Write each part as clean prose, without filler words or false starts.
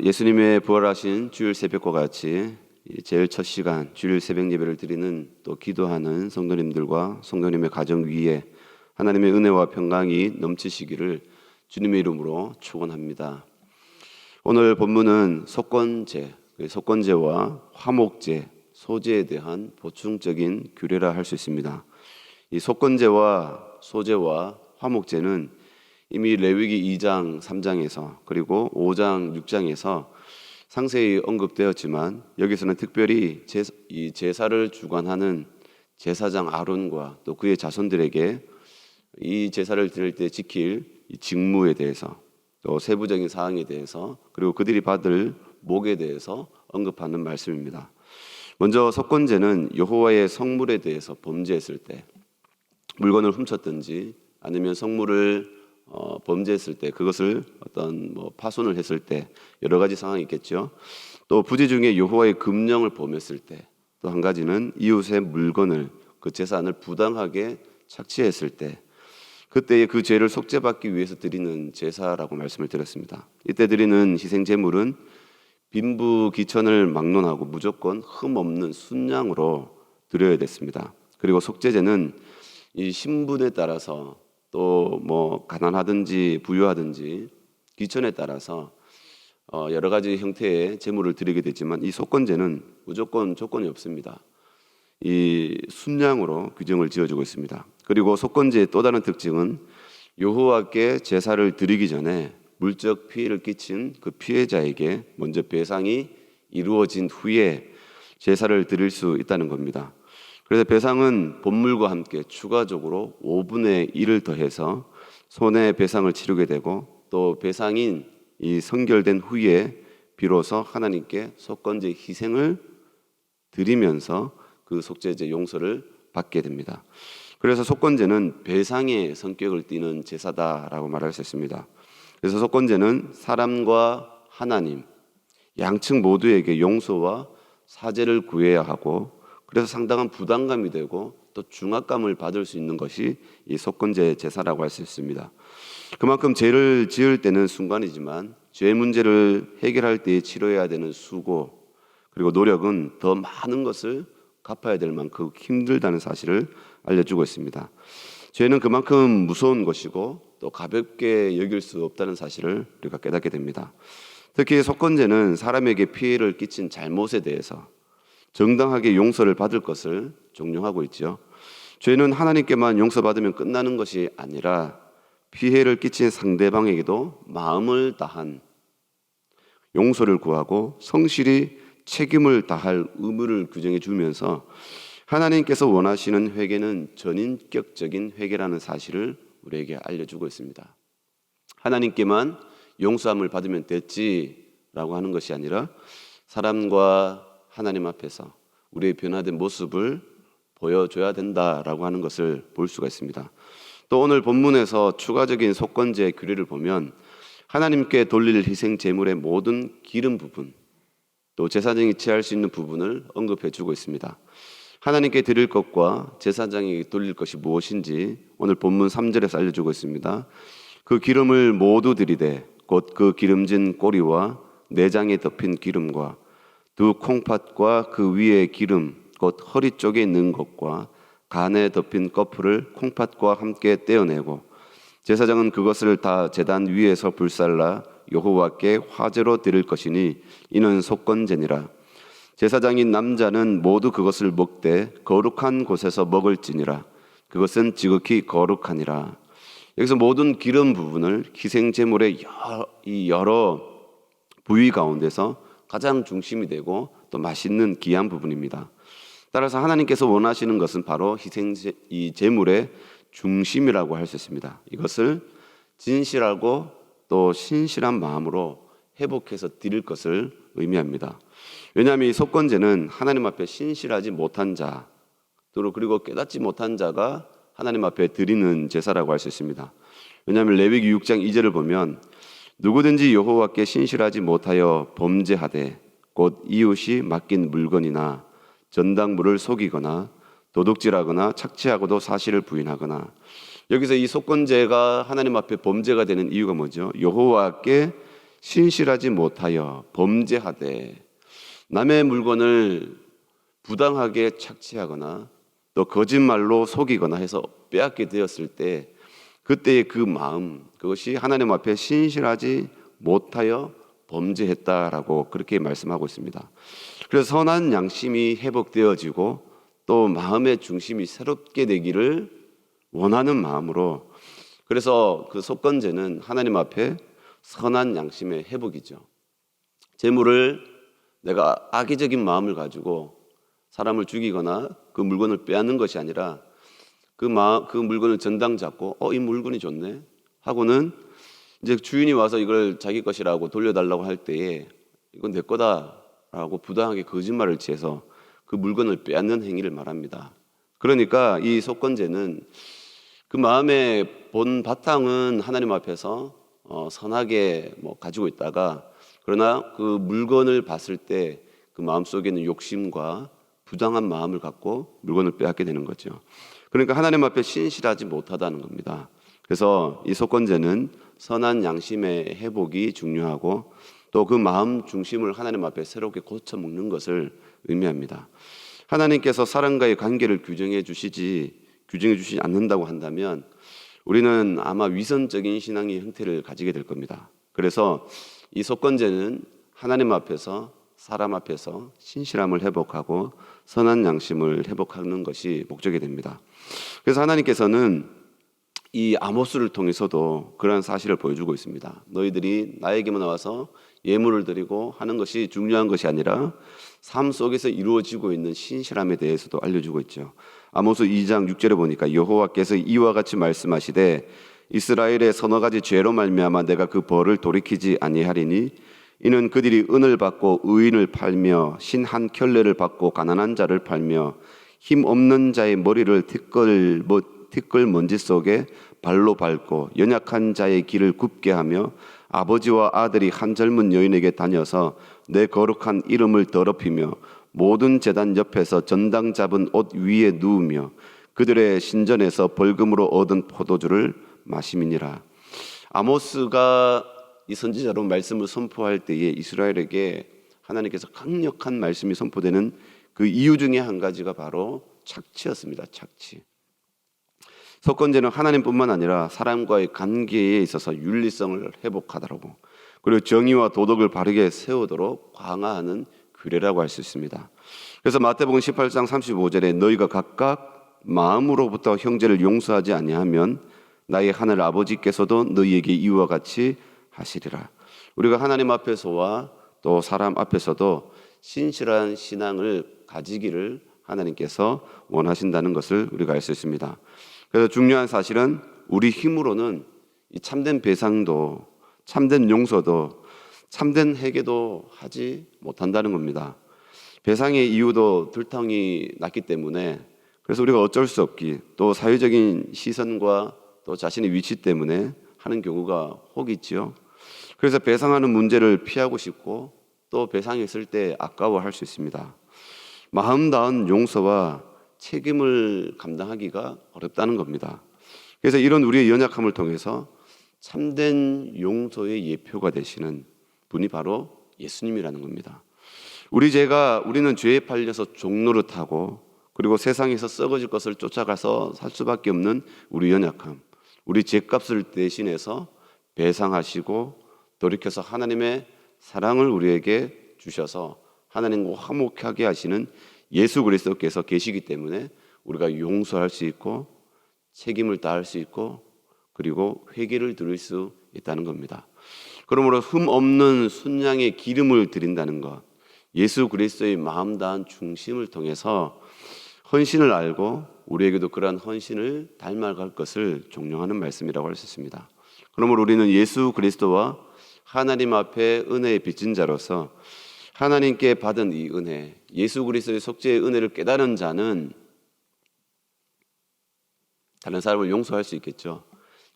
예수님의 부활하신 주일 새벽과 같이 제일 첫 시간 주일 새벽 예배를 드리는 또 기도하는 성도님들과 성도님의 가정 위에 하나님의 은혜와 평강이 넘치시기를 주님의 이름으로 축원합니다. 오늘 본문은 속건제, 속건제와 화목제, 소제에 대한 보충적인 규례라 할 수 있습니다. 이 속건제와 소제와 화목제는 이미 레위기 2장, 3장에서 그리고 5장, 6장에서 상세히 언급되었지만 여기서는 특별히 이 제사를 주관하는 제사장 아론과 또 그의 자손들에게 이 제사를 드릴 때 지킬 이 직무에 대해서 또 세부적인 사항에 대해서 그리고 그들이 받을 목에 대해서 언급하는 말씀입니다. 먼저 속건제는 여호와의 성물에 대해서 범죄했을 때 물건을 훔쳤든지 아니면 성물을 범죄했을 때 그것을 어떤 파손을 했을 때 여러 가지 상황이 있겠죠. 또 부재 중에 여호와의 금령을 범했을 때 또 한 가지는 이웃의 물건을 그 재산을 부당하게 착취했을 때 그때의 그 죄를 속죄받기 위해서 드리는 제사라고 말씀을 드렸습니다. 이때 드리는 희생 제물은 빈부 기천을 막론하고 무조건 흠 없는 순양으로 드려야 됐습니다. 그리고 속죄제는 이 신분에 따라서 또 가난하든지 부유하든지 기천에 따라서 여러 가지 형태의 제물을 드리게 되지만 이 속건제는 무조건 조건이 없습니다. 이 순양으로 규정을 지어주고 있습니다. 그리고 속건제의 또 다른 특징은 여호와께 제사를 드리기 전에 물적 피해를 끼친 그 피해자에게 먼저 배상이 이루어진 후에 제사를 드릴 수 있다는 겁니다. 그래서 배상은 본물과 함께 추가적으로 5분의 1을 더해서 손해배상을 치르게 되고 또 배상인 이 성결된 후에 비로소 하나님께 속건제 희생을 드리면서 그 속죄제 용서를 받게 됩니다. 그래서 속건제는 배상의 성격을 띠는 제사다라고 말할 수 있습니다. 그래서 속건제는 사람과 하나님 양측 모두에게 용서와 사죄를 구해야 하고 그래서 상당한 부담감이 되고 또 중압감을 받을 수 있는 것이 이 속건제 제사라고 할 수 있습니다. 그만큼 죄를 지을 때는 순간이지만 죄 문제를 해결할 때 치러야 되는 수고 그리고 노력은 더 많은 것을 갚아야 될 만큼 힘들다는 사실을 알려주고 있습니다. 죄는 그만큼 무서운 것이고 또 가볍게 여길 수 없다는 사실을 우리가 깨닫게 됩니다. 특히 속건제는 사람에게 피해를 끼친 잘못에 대해서 정당하게 용서를 받을 것을 종용하고 있죠. 죄는 하나님께만 용서받으면 끝나는 것이 아니라 피해를 끼친 상대방에게도 마음을 다한 용서를 구하고 성실히 책임을 다할 의무를 규정해 주면서 하나님께서 원하시는 회개는 전인격적인 회개라는 사실을 우리에게 알려주고 있습니다. 하나님께만 용서함을 받으면 됐지라고 하는 것이 아니라 사람과 하나님 앞에서 우리의 변화된 모습을 보여줘야 된다라고 하는 것을 볼 수가 있습니다. 또 오늘 본문에서 추가적인 속건제 규례를 보면 하나님께 돌릴 희생 제물의 모든 기름 부분 또 제사장이 취할 수 있는 부분을 언급해 주고 있습니다. 하나님께 드릴 것과 제사장이 돌릴 것이 무엇인지 오늘 본문 3절에서 알려주고 있습니다. 그 기름을 모두 드리되 곧 그 기름진 꼬리와 내장에 덮인 기름과 두 콩팥과 그 위에 기름 곧 허리 쪽에 있는 것과 간에 덮인 거풀을 콩팥과 함께 떼어내고 제사장은 그것을 다 제단 위에서 불살라 여호와께 화제로 드릴 것이니 이는 속건제니라. 제사장인 남자는 모두 그것을 먹되 거룩한 곳에서 먹을지니라. 그것은 지극히 거룩하니라. 여기서 모든 기름 부분을 희생 제물의 여러 부위 가운데서 가장 중심이 되고 또 맛있는 귀한 부분입니다. 따라서 하나님께서 원하시는 것은 바로 희생 이 제물의 중심이라고 할 수 있습니다. 이것을 진실하고 또 신실한 마음으로 회복해서 드릴 것을 의미합니다. 왜냐하면 이 속건제는 하나님 앞에 신실하지 못한 자 그리고 깨닫지 못한 자가 하나님 앞에 드리는 제사라고 할 수 있습니다. 왜냐하면 레위기 6장 2절을 보면 누구든지 여호와께 신실하지 못하여 범죄하되 곧 이웃이 맡긴 물건이나 전당물을 속이거나 도둑질하거나 착취하고도 사실을 부인하거나 여기서 이 속건제가 하나님 앞에 범죄가 되는 이유가 뭐죠? 여호와께 신실하지 못하여 범죄하되 남의 물건을 부당하게 착취하거나 또 거짓말로 속이거나 해서 빼앗게 되었을 때 그때의 그 마음, 그것이 하나님 앞에 신실하지 못하여 범죄했다라고 그렇게 말씀하고 있습니다. 그래서 선한 양심이 회복되어지고 또 마음의 중심이 새롭게 되기를 원하는 마음으로, 그래서 그 속건제는 하나님 앞에 선한 양심의 회복이죠. 재물을 내가 악의적인 마음을 가지고 사람을 죽이거나 그 물건을 빼앗는 것이 아니라 그 물건을 전당 잡고 이 물건이 좋네 하고는 이제 주인이 와서 이걸 자기 것이라고 돌려달라고 할 때에 이건 내 거다라고 부당하게 거짓말을 취해서 그 물건을 빼앗는 행위를 말합니다. 그러니까 이 속건제는 그 마음의 본 바탕은 하나님 앞에서 선하게 가지고 있다가, 그러나 그 물건을 봤을 때 그 마음속에는 욕심과 부당한 마음을 갖고 물건을 빼앗게 되는 거죠. 그러니까 하나님 앞에 신실하지 못하다는 겁니다. 그래서 이 속건제는 선한 양심의 회복이 중요하고 또 그 마음 중심을 하나님 앞에 새롭게 고쳐 먹는 것을 의미합니다. 하나님께서 사람과의 관계를 규정해 주시지 않는다고 한다면 우리는 아마 위선적인 신앙의 형태를 가지게 될 겁니다. 그래서 이 속건제는 하나님 앞에서 사람 앞에서 신실함을 회복하고 선한 양심을 회복하는 것이 목적이 됩니다. 그래서 하나님께서는 이 아모스를 통해서도 그러한 사실을 보여주고 있습니다. 너희들이 나에게만 와서 예물을 드리고 하는 것이 중요한 것이 아니라 삶 속에서 이루어지고 있는 신실함에 대해서도 알려주고 있죠. 아모스 2장 6절에 보니까 여호와께서 이와 같이 말씀하시되 이스라엘의 서너 가지 죄로 말미암아 내가 그 벌을 돌이키지 아니하리니 이는 그들이 은을 받고 의인을 팔며 신 한 켤레를 받고 가난한 자를 팔며 힘 없는 자의 머리를 티끌 먼지 속에 발로 밟고 연약한 자의 길을 굽게 하며 아버지와 아들이 한 젊은 여인에게 다녀서 내 거룩한 이름을 더럽히며 모든 제단 옆에서 전당 잡은 옷 위에 누우며 그들의 신전에서 벌금으로 얻은 포도주를 마심이니라. 아모스가 이 선지자로 말씀을 선포할 때에 이스라엘에게 하나님께서 강력한 말씀이 선포되는 그 이유 중에 한 가지가 바로 착취였습니다. 착취. 속건제는 하나님뿐만 아니라 사람과의 관계에 있어서 윤리성을 회복하도록, 그리고 정의와 도덕을 바르게 세우도록 강화하는 규례라고 할 수 있습니다. 그래서 마태복음 18장 35절에 너희가 각각 마음으로부터 형제를 용서하지 아니하면 나의 하늘 아버지께서도 너희에게 이와 같이 하시리라. 우리가 하나님 앞에서와 또 사람 앞에서도 신실한 신앙을 가지기를 하나님께서 원하신다는 것을 우리가 알 수 있습니다. 그래서 중요한 사실은 우리 힘으로는 이 참된 배상도, 참된 용서도, 참된 회개도 하지 못한다는 겁니다. 배상의 이유도 들통이 났기 때문에, 그래서 우리가 어쩔 수 없기, 또 사회적인 시선과 또 자신의 위치 때문에 하는 경우가 혹 있지요. 그래서 배상하는 문제를 피하고 싶고 또 배상했을 때 아까워할 수 있습니다. 마음 닿은 용서와 책임을 감당하기가 어렵다는 겁니다. 그래서 이런 우리의 연약함을 통해서 참된 용서의 예표가 되시는 분이 바로 예수님이라는 겁니다. 우리는 죄에 팔려서 종노릇하고 그리고 세상에서 썩어질 것을 쫓아가서 살 수밖에 없는 우리 연약함, 우리 죄값을 대신해서 배상하시고 돌이켜서 하나님의 사랑을 우리에게 주셔서 하나님과 화목하게 하시는 예수 그리스도께서 계시기 때문에 우리가 용서할 수 있고 책임을 다할 수 있고 그리고 회개를 드릴 수 있다는 겁니다. 그러므로 흠 없는 순양의 기름을 드린다는 것, 예수 그리스도의 마음 다한 중심을 통해서 헌신을 알고 우리에게도 그러한 헌신을 닮아갈 것을 종용하는 말씀이라고 할 수 있습니다. 그러므로 우리는 예수 그리스도와 하나님 앞에 은혜의 빚진 자로서 하나님께 받은 이 은혜, 예수 그리스도의 속죄의 은혜를 깨달은 자는 다른 사람을 용서할 수 있겠죠.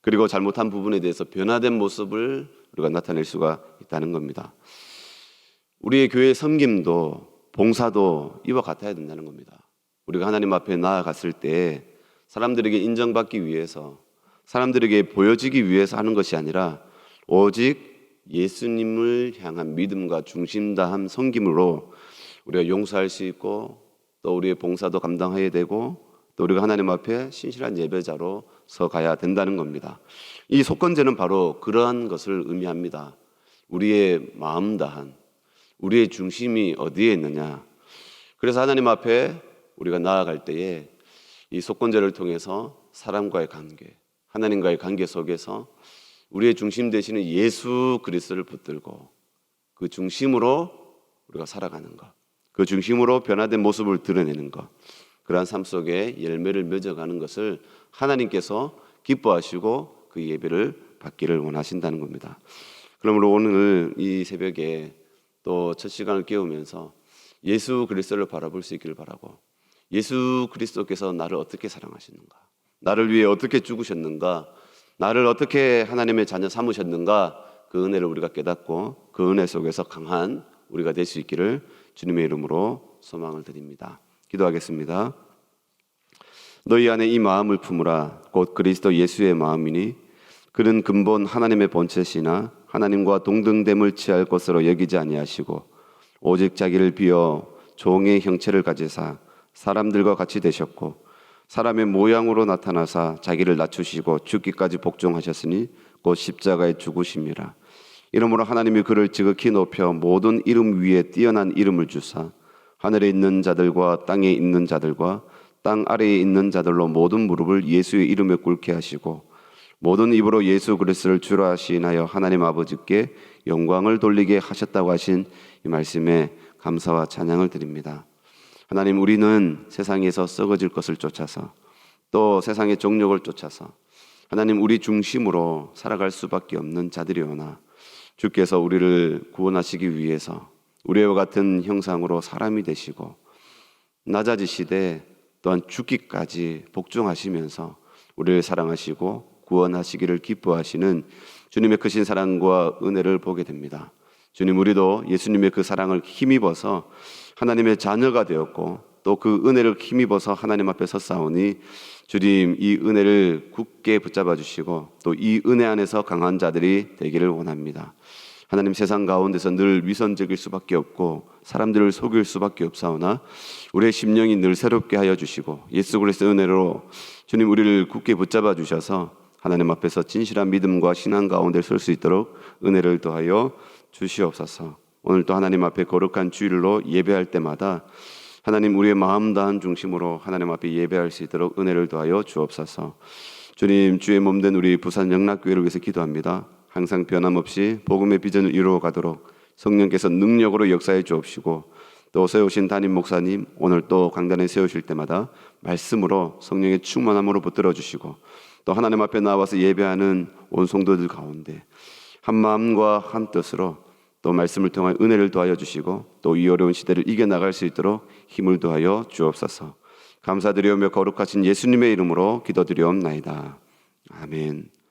그리고 잘못한 부분에 대해서 변화된 모습을 우리가 나타낼 수가 있다는 겁니다. 우리의 교회 섬김도 봉사도 이와 같아야 된다는 겁니다. 우리가 하나님 앞에 나아갔을 때 사람들에게 인정받기 위해서, 사람들에게 보여지기 위해서 하는 것이 아니라 오직 예수님을 향한 믿음과 중심 다한 섬김으로 우리가 용서할 수 있고 또 우리의 봉사도 감당해야 되고 또 우리가 하나님 앞에 신실한 예배자로 서 가야 된다는 겁니다. 이 속건제는 바로 그러한 것을 의미합니다. 우리의 마음 다한, 우리의 중심이 어디에 있느냐. 그래서 하나님 앞에 우리가 나아갈 때에 이 속건제를 통해서 사람과의 관계, 하나님과의 관계 속에서 우리의 중심 되시는 예수 그리스도를 붙들고 그 중심으로 우리가 살아가는 것, 그 중심으로 변화된 모습을 드러내는 것, 그러한 삶 속에 열매를 맺어가는 것을 하나님께서 기뻐하시고 그 예배를 받기를 원하신다는 겁니다. 그러므로 오늘 이 새벽에 또 첫 시간을 깨우면서 예수 그리스도를 바라볼 수 있기를 바라고, 예수 그리스도께서 나를 어떻게 사랑하시는가, 나를 위해 어떻게 죽으셨는가, 나를 어떻게 하나님의 자녀 삼으셨는가, 그 은혜를 우리가 깨닫고 그 은혜 속에서 강한 우리가 될 수 있기를 주님의 이름으로 소망을 드립니다. 기도하겠습니다. 너희 안에 이 마음을 품으라. 곧 그리스도 예수의 마음이니 그는 근본 하나님의 본체시나 하나님과 동등됨을 취할 것으로 여기지 아니하시고 오직 자기를 비어 종의 형체를 가지사 사람들과 같이 되셨고 사람의 모양으로 나타나사 자기를 낮추시고 죽기까지 복종하셨으니 곧 십자가에 죽으심이라. 이러므로 하나님이 그를 지극히 높여 모든 이름 위에 뛰어난 이름을 주사 하늘에 있는 자들과 땅에 있는 자들과 땅 아래에 있는 자들로 모든 무릎을 예수의 이름에 꿇게 하시고 모든 입으로 예수 그리스도를 주라 하시나여 하나님 아버지께 영광을 돌리게 하셨다고 하신 이 말씀에 감사와 찬양을 드립니다. 하나님, 우리는 세상에서 썩어질 것을 쫓아서 또 세상의 정욕을 쫓아서 하나님 우리 중심으로 살아갈 수밖에 없는 자들이오나 주께서 우리를 구원하시기 위해서 우리와 같은 형상으로 사람이 되시고 낮아지시되 또한 죽기까지 복종하시면서 우리를 사랑하시고 구원하시기를 기뻐하시는 주님의 크신 사랑과 은혜를 보게 됩니다. 주님, 우리도 예수님의 그 사랑을 힘입어서 하나님의 자녀가 되었고 또 그 은혜를 힘입어서 하나님 앞에 섰사오니 주님, 이 은혜를 굳게 붙잡아 주시고 또 이 은혜 안에서 강한 자들이 되기를 원합니다. 하나님, 세상 가운데서 늘 위선적일 수밖에 없고 사람들을 속일 수밖에 없사오나 우리의 심령이 늘 새롭게 하여 주시고 예수 그리스도의 은혜로 주님 우리를 굳게 붙잡아 주셔서 하나님 앞에서 진실한 믿음과 신앙 가운데 설 수 있도록 은혜를 더하여 주시옵소서. 오늘도 하나님 앞에 거룩한 주일로 예배할 때마다 하나님 우리의 마음 다한 중심으로 하나님 앞에 예배할 수 있도록 은혜를 더하여 주옵소서. 주님, 주의 몸된 우리 부산 영락교회를 위해서 기도합니다. 항상 변함없이 복음의 비전을 이루어 가도록 성령께서 능력으로 역사해 주옵시고 또 세우신 담임 목사님 오늘 또 강단에 세우실 때마다 말씀으로 성령의 충만함으로 붙들어 주시고 또 하나님 앞에 나와서 예배하는 온 성도들 가운데 한 마음과 한 뜻으로 또 말씀을 통한 은혜를 더하여 주시고 또 이 어려운 시대를 이겨나갈 수 있도록 힘을 더하여 주옵소서. 감사드리오며 거룩하신 예수님의 이름으로 기도드리옵나이다. 아멘.